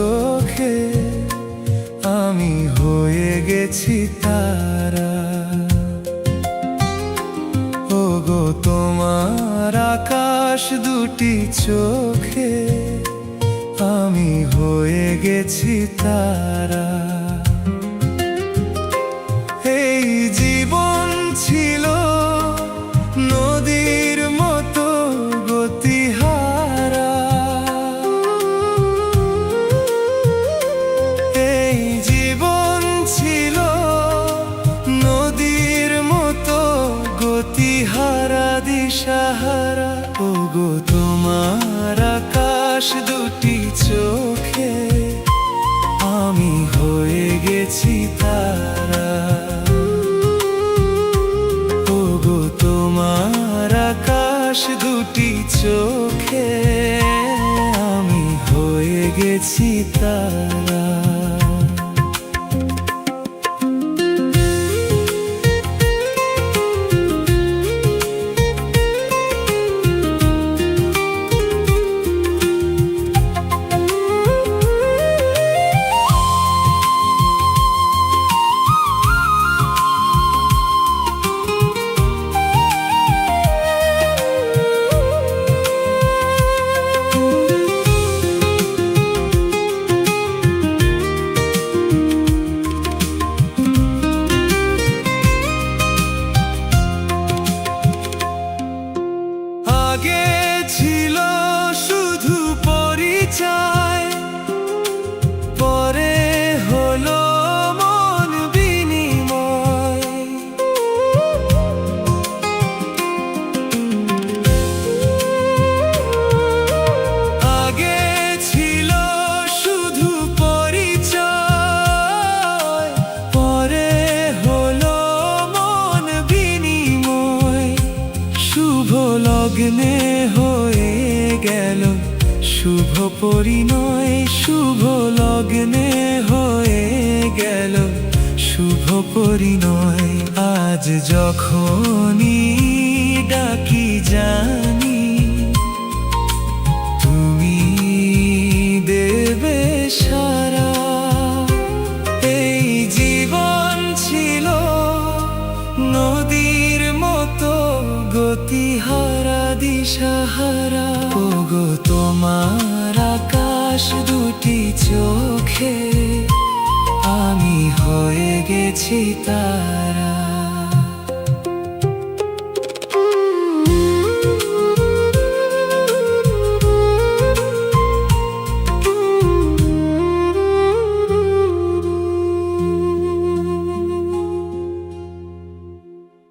চোখে আমি হয়ে গেছি তারা। ওগো তোমার আকাশ দুটি চোখে আমি হয়ে গেছি তারা। এই জীবন ছিল নদীর মতো গতিহারা, এই জীবন ছিল নদীর মতো গতিহারা দিশাহারা। ওগো তোমার আকাশ দুটি চোখে আমি হয়ে গেছি তারা। ওগো তোমার আকাশ দুটি চোখে আমি হয়ে গেছি তারা। আগে ছিল শুধু পরিচয়, পরে হলো মন বিনিময়। আগে ছিল শুধু পরিচয়, পরে হলো মন বিনিময়। শুভ লগ্নে হয়ে গেল শুভ পরিণয়, শুভ লগ্নে হয়ে গেল শুভ পরিণয়। আজ যখনই ডাকি জানি তুমি দেবে সারা। এই জীবন ছিল নদীর মতো গতিহারা দিশাহারা। ওগো তোমার আকাশ দুটি চোখে আমি হয়ে গেছি তারা।